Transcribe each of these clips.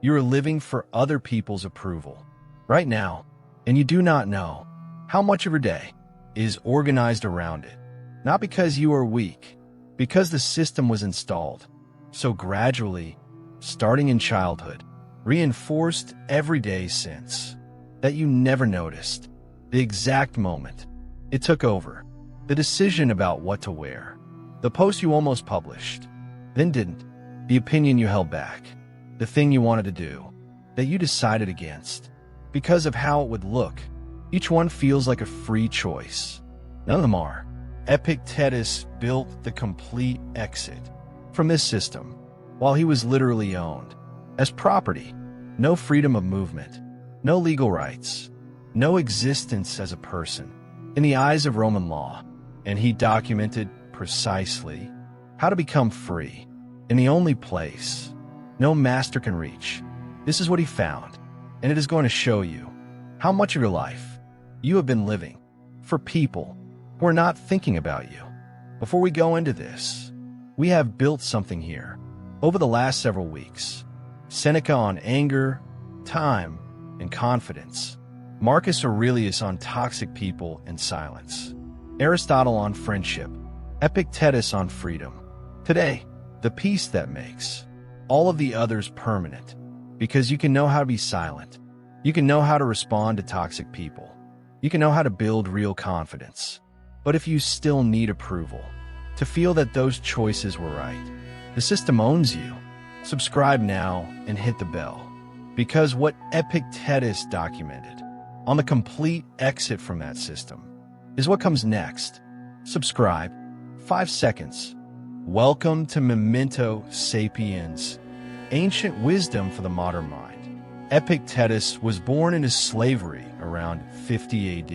You are living for other people's approval right now, and you do not know how much of your day is organized around it. Not because you are weak, because the system was installed so gradually, starting in childhood, reinforced every day since, that you never noticed the exact moment it took over. The decision about what to wear, the post you almost published, then didn't, the opinion you held back, the thing you wanted to do, that you decided against, because of how it would look. Each one feels like a free choice. None of them are. Epictetus built the complete exit from this system, while he was literally owned as property. No freedom of movement, no legal rights, no existence as a person in the eyes of Roman law. And he documented precisely how to become free in the only place no master can reach. This is what he found, and it is going to show you how much of your life you have been living for people who are not thinking about you. Before we go into this, we have built something here over the last several weeks. Seneca on anger, time, and confidence. Marcus Aurelius on toxic people and silence. Aristotle on friendship. Epictetus on freedom. Today, the peace that makes all of the others permanent. Because you can know how to be silent. You can know how to respond to toxic people. You can know how to build real confidence. But if you still need approval, to feel that those choices were right, the system owns you. Subscribe now and hit the bell. Because what Epictetus documented on the complete exit from that system is what comes next. Subscribe. 5 seconds. Welcome to Memento, Sapiens, ancient wisdom for the modern mind. Epictetus was born into slavery around 50 AD.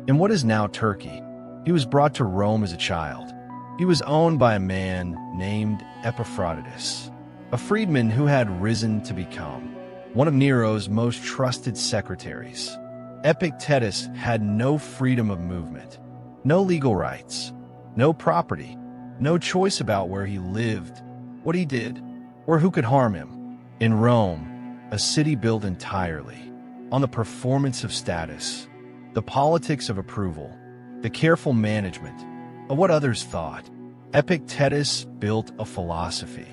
In what is now Turkey, he was brought to Rome as a child. He was owned by a man named Epictetus, a freedman who had risen to become one of Nero's most trusted secretaries. Epictetus had no freedom of movement, no legal rights, no property, no choice about where he lived, what he did, or who could harm him. In Rome, a city built entirely on the performance of status, the politics of approval, the careful management of what others thought, Epictetus built a philosophy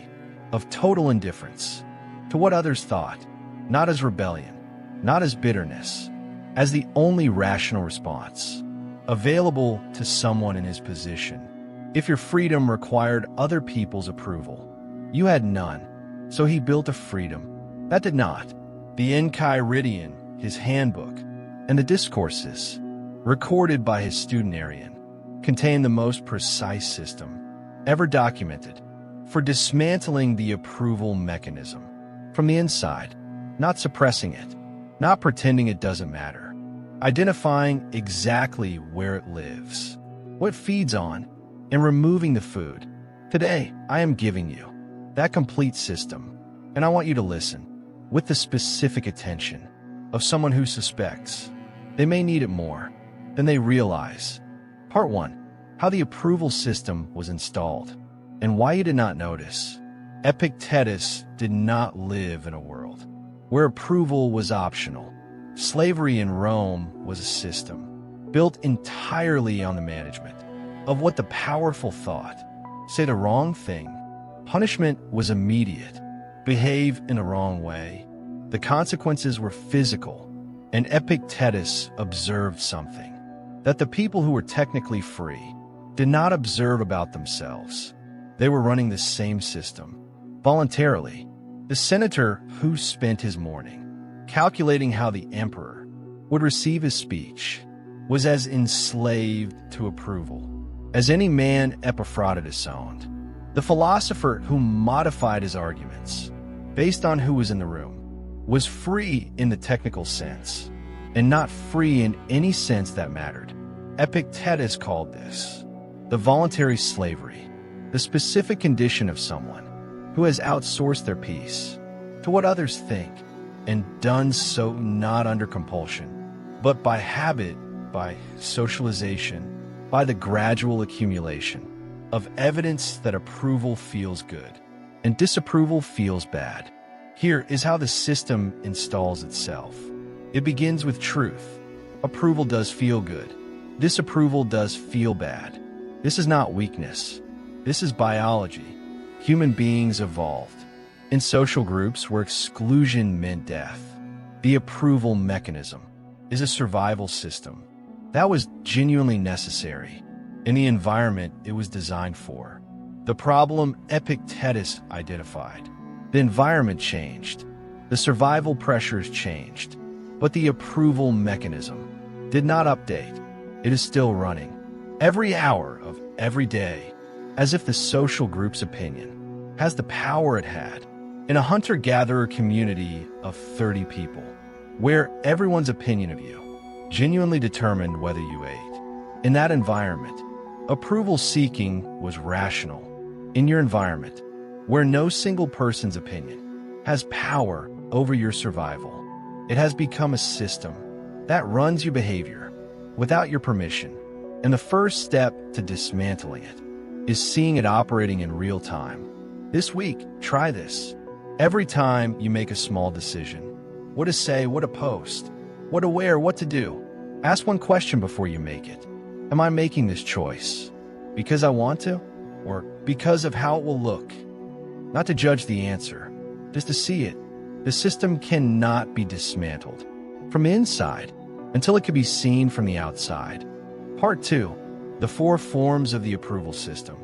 of total indifference to what others thought, not as rebellion, not as bitterness, as the only rational response available to someone in his position. If your freedom required other people's approval, you had none, so he built a freedom that did not. The Enchiridion, his handbook, and the discourses, recorded by his student Arrian, contain the most precise system ever documented for dismantling the approval mechanism from the inside, not suppressing it, not pretending it doesn't matter, identifying exactly where it lives, what it feeds on, and removing the food. Today, I am giving you that complete system, and I want you to listen with the specific attention of someone who suspects they may need it more than they realize. Part 1. How the approval system was installed, and why you did not notice. Epictetus did not live in a world where approval was optional. Slavery in Rome was a system built entirely on the management of what the powerful thought. Say the wrong thing, punishment was immediate. Behave in the wrong way, the consequences were physical. And Epictetus observed something that the people who were technically free did not observe about themselves. They were running the same system, voluntarily. The senator who spent his morning calculating how the emperor would receive his speech was as enslaved to approval as any man Epictetus owned. The philosopher who modified his arguments based on who was in the room was free in the technical sense, and not free in any sense that mattered. Epictetus called this the voluntary slavery, the specific condition of someone who has outsourced their peace to what others think, and done so not under compulsion, but by habit, by socialization, by the gradual accumulation of evidence that approval feels good and disapproval feels bad. Here is how the system installs itself. It begins with truth. Approval does feel good. Disapproval does feel bad. This is not weakness. This is biology. Human beings evolved in social groups where exclusion meant death. The approval mechanism is a survival system that was genuinely necessary in the environment it was designed for. The problem Epictetus identified. The environment changed. The survival pressures changed. But the approval mechanism did not update. It is still running every hour of every day, as if the social group's opinion has the power it had in a hunter-gatherer community of 30 people, where everyone's opinion of you genuinely determined whether you ate. In that environment, approval seeking was rational. In your environment, where no single person's opinion has power over your survival, it has become a system that runs your behavior without your permission. And the first step to dismantling it is seeing it operating in real time. This week, try this. Every time you make a small decision, what to say, what to post, what to wear, what to do, ask one question before you make it. Am I making this choice because I want to, or because of how it will look? Not to judge the answer, just to see it. The system cannot be dismantled from the inside until it can be seen from the outside. Part 2, the 4 forms of the approval system,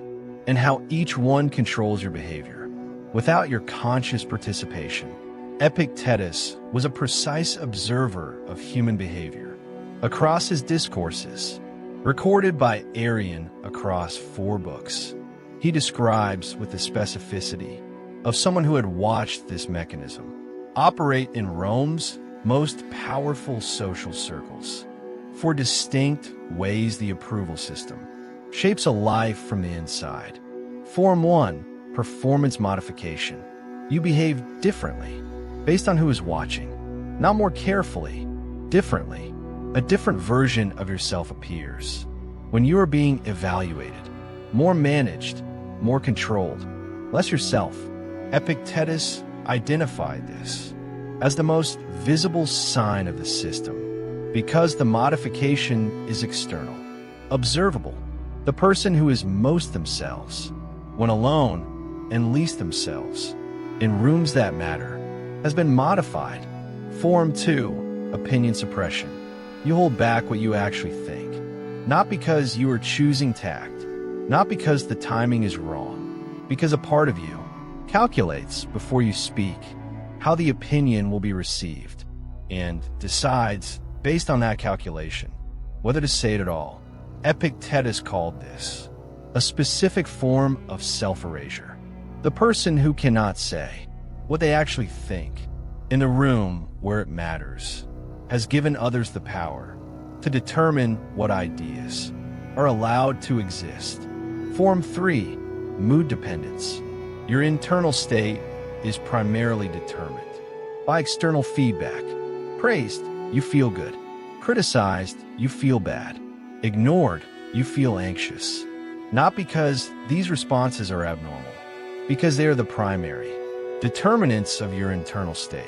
and how each one controls your behavior without your conscious participation. Epictetus was a precise observer of human behavior. Across his discourses, recorded by Arian across 4 books, he describes with the specificity of someone who had watched this mechanism operate in Rome's most powerful social circles. 4 distinct ways the approval system shapes a life from the inside. Form 1, performance modification. You behave differently based on who is watching, not more carefully, differently. A different version of yourself appears when you are being evaluated, more managed, more controlled, less yourself. Epictetus identified this as the most visible sign of the system because the modification is external, observable. The person who is most themselves when alone and least themselves in rooms that matter has been modified. Form 2, opinion suppression. You hold back what you actually think, not because you are choosing tact, not because the timing is wrong, because a part of you calculates before you speak how the opinion will be received and decides, based on that calculation, whether to say it at all. Epictetus called this a specific form of self-erasure. The person who cannot say what they actually think in the room where it matters has given others the power to determine what ideas are allowed to exist. Form 3, mood dependence. Your internal state is primarily determined by external feedback. Praised, you feel good. Criticized, you feel bad. Ignored, you feel anxious. Not because these responses are abnormal, because they are the primary determinants of your internal state.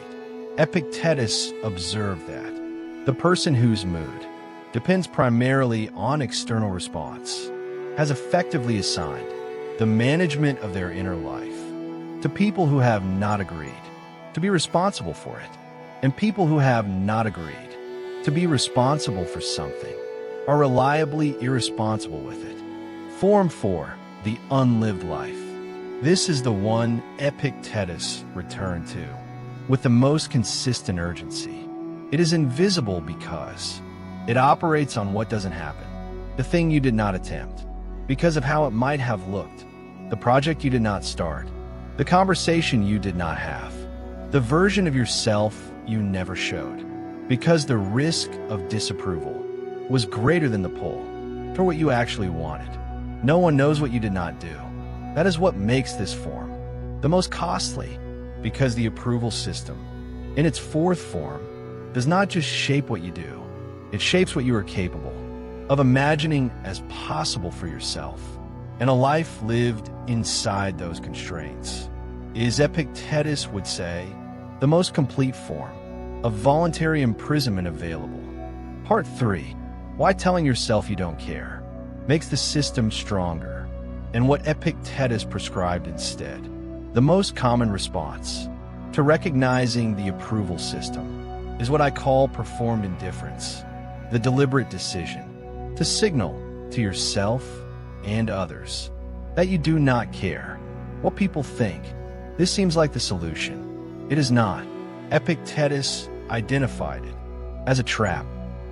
Epictetus observed that the person whose mood depends primarily on external response has effectively assigned the management of their inner life to people who have not agreed to be responsible for it. And people who have not agreed to be responsible for something are reliably irresponsible with it. Form 4, the unlived life. This is the one Epictetus returned to with the most consistent urgency. It is invisible because it operates on what doesn't happen, the thing you did not attempt, because of how it might have looked, the project you did not start, the conversation you did not have, the version of yourself you never showed, because the risk of disapproval was greater than the pull for what you actually wanted. No one knows what you did not do. That is what makes this form the most costly, because the approval system, in its 4th form, does not just shape what you do, it shapes what you are capable of imagining as possible for yourself, and a life lived inside those constraints is, Epictetus would say, the most complete form of voluntary imprisonment available. Part 3. Why telling yourself you don't care makes the system stronger, and what Epictetus prescribed instead. The most common response to recognizing the approval system is what I call performed indifference, the deliberate decision to signal to yourself and others that you do not care what people think. This seems like the solution. It is not. Epictetus identified it as a trap.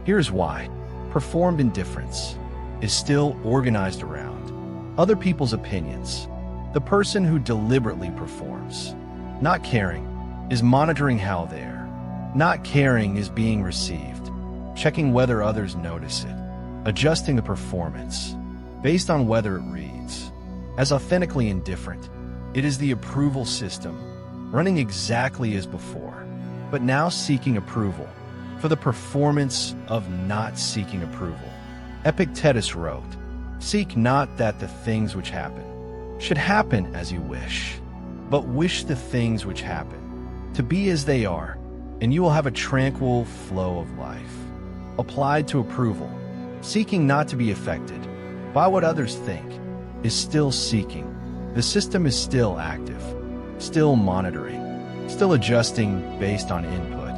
Here's why. Performed indifference is still organized around other people's opinions. The person who deliberately performs not caring is monitoring how they're not caring is being received, checking whether others notice it, adjusting the performance based on whether it reads as authentically indifferent. It is the approval system running exactly as before, but now seeking approval for the performance of not seeking approval. Epictetus wrote, "Seek not that the things which happen should happen as you wish, but wish the things which happen to be as they are, and you will have a tranquil flow of life." Applied to approval, seeking not to be affected by what others think is still seeking. The system is still active, still monitoring, still adjusting based on input.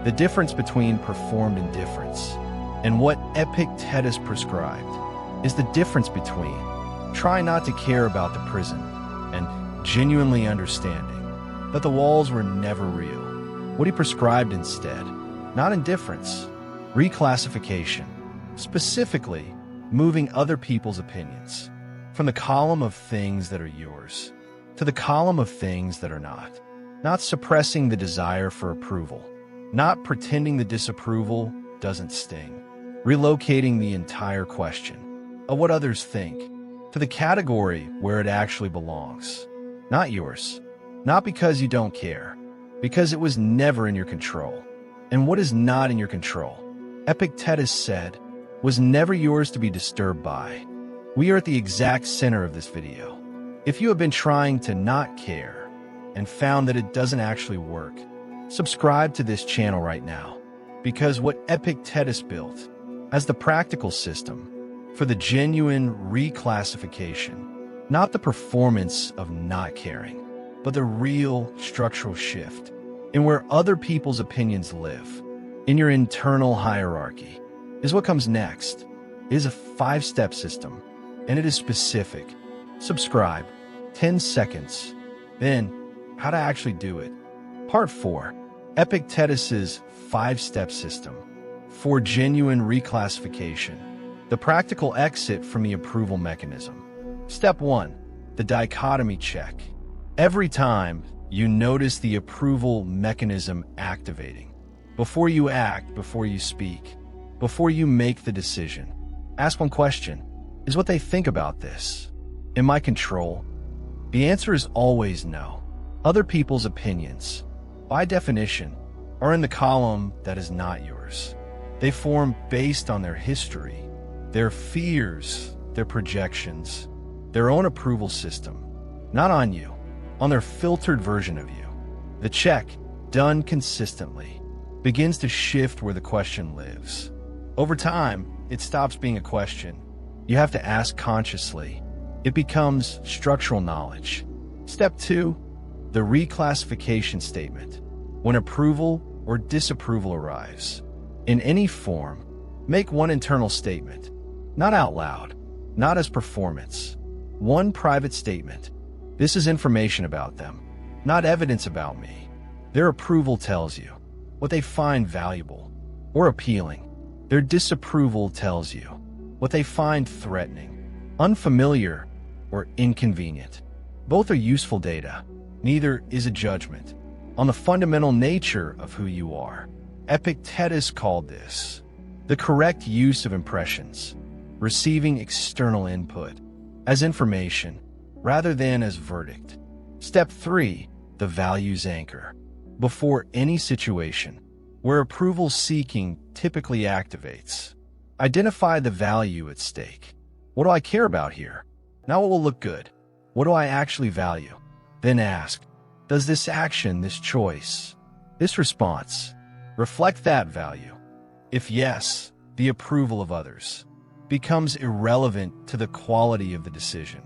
The difference between performed indifference and what Epictetus prescribed is the difference between trying not to care about the prison and genuinely understanding that the walls were never real. What he prescribed instead, not indifference, reclassification, specifically moving other people's opinions from the column of things that are yours to the column of things that are not suppressing the desire for approval, not pretending the disapproval doesn't sting, relocating the entire question of what others think to the category where it actually belongs, not yours, not because you don't care, because it was never in your control. And what is not in your control, Epictetus said, was never yours to be disturbed by. We are at the exact center of this video. If you have been trying to not care and found that it doesn't actually work, subscribe to this channel right now, because what Epictetus built as the practical system for the genuine reclassification, not the performance of not caring, but the real structural shift in where other people's opinions live, in your internal hierarchy, is what comes next. It is a 5-step system, and it is specific. Subscribe, 10 seconds. Then, how to actually do it. Part 4, Epictetus's 5-step system for genuine reclassification, the practical exit from the approval mechanism. Step 1, the dichotomy check. Every time you notice the approval mechanism activating, before you act, before you speak, before you make the decision, ask one question: is what they think about this in my control? The answer is always no. Other people's opinions, by definition, are in the column that is not yours. They form based on their history, their fears, their projections, their own approval system, not on you, on their filtered version of you. The check, done consistently, begins to shift where the question lives. Over time, it stops being a question you have to ask consciously. It becomes structural knowledge. Step 2, the reclassification statement. When approval or disapproval arrives, in any form, make one internal statement, not out loud, not as performance. One private statement. This is information about them, not evidence about me. Their approval tells you what they find valuable or appealing. Their disapproval tells you what they find threatening, unfamiliar, or inconvenient. Both are useful data. Neither is a judgment on the fundamental nature of who you are. Epictetus called this the correct use of impressions, receiving external input as information rather than as verdict. Step 3, the values anchor. Before any situation where approval seeking typically activates, identify the value at stake. What do I care about here? Not what will look good. What do I actually value? Then ask, does this action, this choice, This response, reflect that value. If yes, the approval of others becomes irrelevant to the quality of the decision.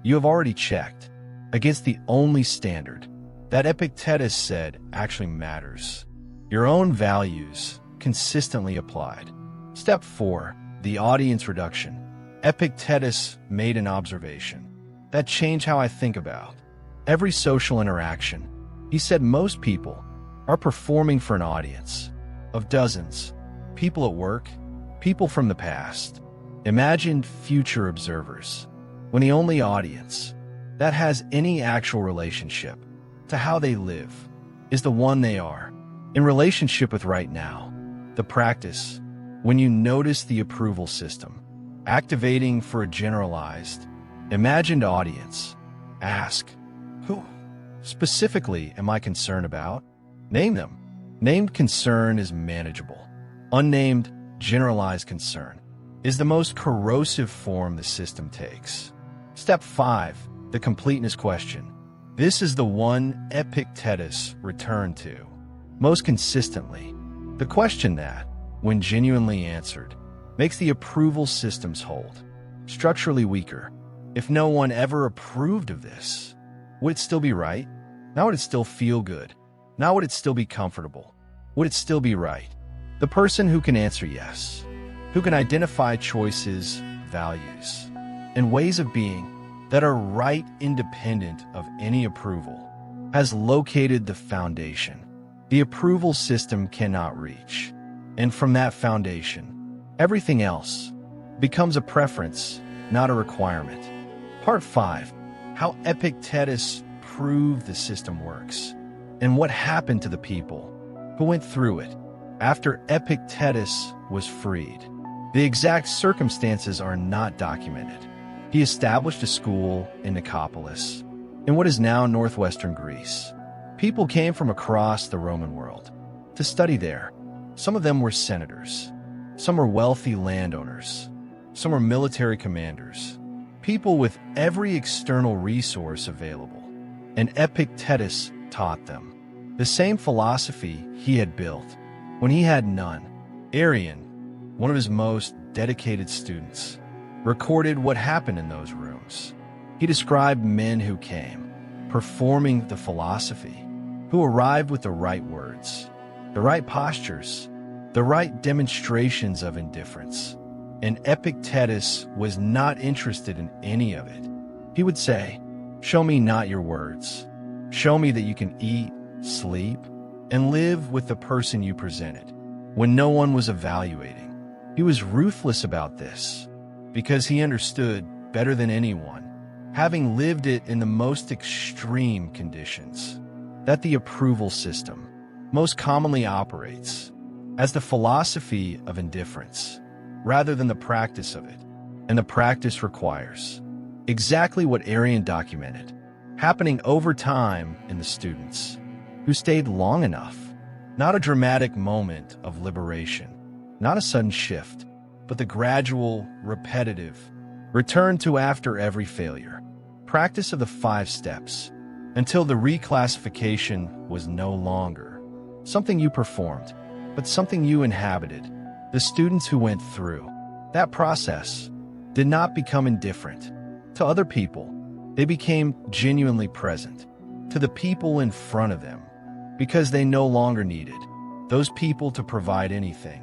You have already checked against the only standard that Epictetus said actually matters. Your own values consistently applied. Step 4. The audience reduction. Epictetus made an observation that changed how I think about every social interaction. He said most people are performing for an audience of dozens, people at work, people from the past, imagined future observers, when the only audience that has any actual relationship to how they live is the one they are in relationship with right now. The practice, when you notice the approval system activating for a generalized, imagined audience, ask, who specifically am I concerned about? Name them. Named concern is manageable. Unnamed, generalized concern is the most corrosive form the system takes. Step 5. The completeness question. This is the one Epictetus returned to most consistently. The question that, when genuinely answered, makes the approval systems hold structurally weaker. If no one ever approved of this, would it still be right? Now would it still feel good? Now would it still be comfortable? Would it still be right? The person who can answer yes, who can identify choices, values, and ways of being that are right independent of any approval, has located the foundation the approval system cannot reach. And from that foundation, everything else becomes a preference, not a requirement. Part 5. How Epictetus proved the system works, and what happened to the people who went through it after Epictetus was freed. The exact circumstances are not documented. He established a school in Nicopolis, in what is now northwestern Greece. People came from across the Roman world to study there. Some of them were senators. Some were wealthy landowners. Some were military commanders. People with every external resource available. And Epictetus taught them the same philosophy he had built when he had none. Arrian, one of his most dedicated students, recorded what happened in those rooms. He described men who came, performing the philosophy, who arrived with the right words, the right postures, the right demonstrations of indifference. And Epictetus was not interested in any of it. He would say, "Show me not your words. Show me that you can eat, sleep, and live with the person you presented." When no one was evaluating, he was ruthless about this, because he understood better than anyone, having lived it in the most extreme conditions, that the approval system most commonly operates as the philosophy of indifference, rather than the practice of it. And the practice requires exactly what Arrian documented, happening over time in the students who stayed long enough. Not a dramatic moment of liberation, not a sudden shift, but the gradual, repetitive return to after every failure. Practice of the 5 steps until the reclassification was no longer something you performed, but something you inhabited. The students who went through that process did not become indifferent to other people. They became genuinely present to the people in front of them because they no longer needed those people to provide anything.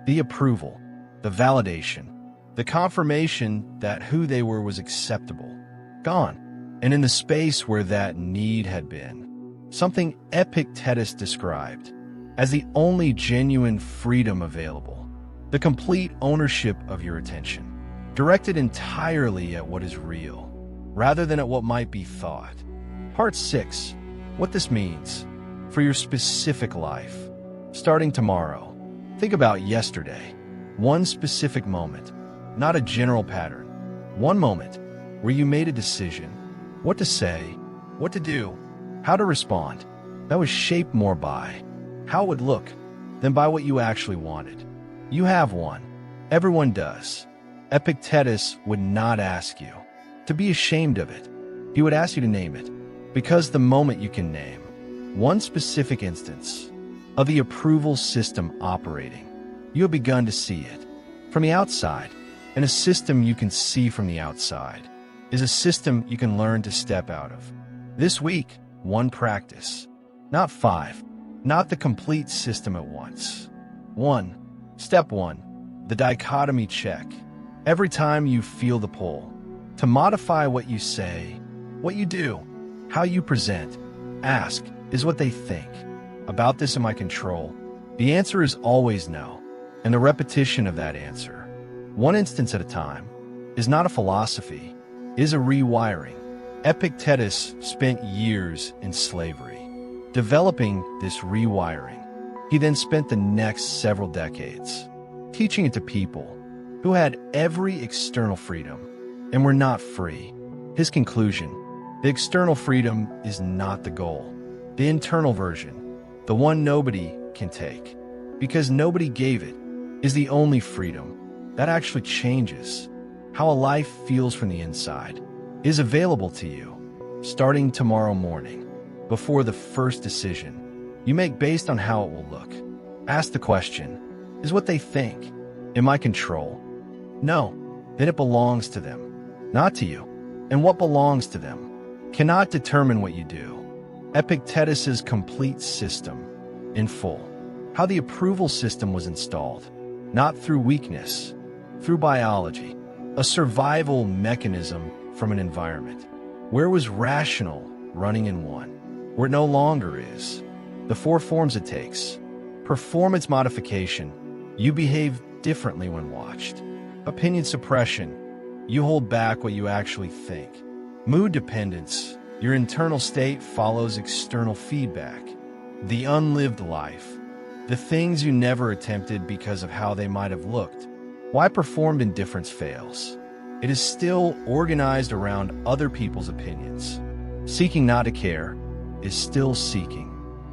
The approval, the validation, the confirmation that who they were was acceptable, gone. And in the space where that need had been, something Epictetus described as the only genuine freedom available, the complete ownership of your attention, directed entirely at what is real, rather than at what might be thought. Part 6. What this means for your specific life. Starting tomorrow, think about yesterday. One specific moment, not a general pattern. One moment where you made a decision, what to say, what to do, how to respond, that was shaped more by how it would look than by what you actually wanted. You have one. Everyone does. Epictetus would not ask you to be ashamed of it. He would ask you to name it, because the moment you can name one specific instance of the approval system operating. You have begun to see it from the outside, and a system you can see from the outside is a system you can learn to step out of. This week, one practice, not 5, not the complete system at once. 1. Step 1. The dichotomy check. Every time you feel the pull, to modify what you say, what you do, how you present, ask, is what they think about this in my control? The answer is always no, and the repetition of that answer, one instance at a time, is not a philosophy, is a rewiring. Epictetus spent years in slavery, developing this rewiring. He then spent the next several decades teaching it to people who had every external freedom and were not free. His conclusion: the external freedom is not the goal. The internal version, the one nobody can take, because nobody gave it, is the only freedom that actually changes how a life feels from the inside, is available to you starting tomorrow morning, before the first decision you make based on how it will look. Ask the question, is what they think in my control? No, then it belongs to them, not to you. And what belongs to them cannot determine what you do. Epictetus's complete system, in full. How the approval system was installed, not through weakness, through biology, a survival mechanism from an environment where it was rational running in one, where it no longer is. The 4 forms it takes. Performance modification, you behave differently when watched. Opinion suppression, you hold back what you actually think. Mood dependence, your internal state follows external feedback. The unlived life, the things you never attempted because of how they might have looked. Why performed indifference fails. It is still organized around other people's opinions. Seeking not to care is still seeking.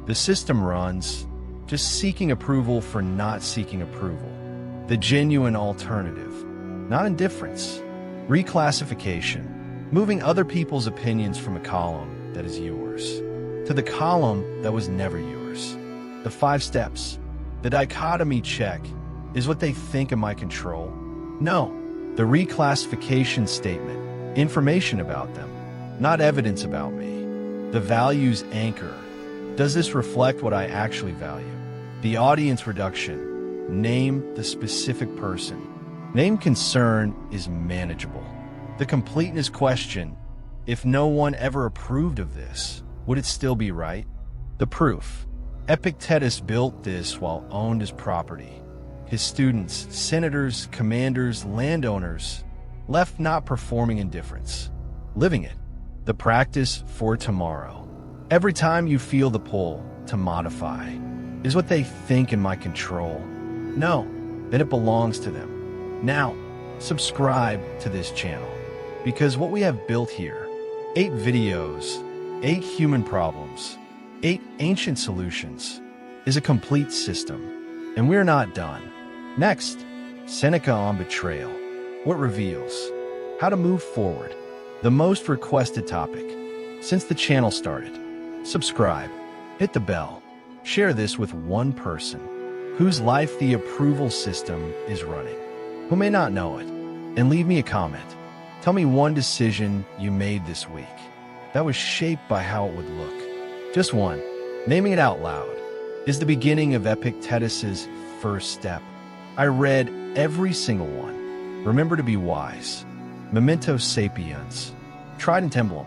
The system runs, just seeking approval for not seeking approval. The genuine alternative, not indifference. Reclassification, moving other people's opinions from a column that is yours to the column that was never yours. The 5 steps. The dichotomy check, is what they think in my control? No. The reclassification statement, information about them, not evidence about me. The values anchor, does this reflect what I actually value? The audience reduction, name the specific person. Name concern is manageable. The completeness question, if no one ever approved of this, would it still be right? The proof. Epictetus built this while owned as property. His students, senators, commanders, landowners, left not performing indifference, living it. The practice for tomorrow. Every time you feel the pull to modify, is what they think in my control? No, then it belongs to them. Now, subscribe to this channel, because what we have built here, 8 videos, 8 human problems, 8 ancient solutions, is a complete system, and we're not done. Next, Seneca on betrayal. What reveals? How to move forward. The most requested topic since the channel started. Subscribe, hit the bell, share this with one person whose life the approval system is running, who may not know it, and leave me a comment. Tell me one decision you made this week that was shaped by how it would look. Just one. Naming it out loud is the beginning of Epictetus's first step. I read every single one. Remember to be wise. Memento Sapiens. Trident emblem.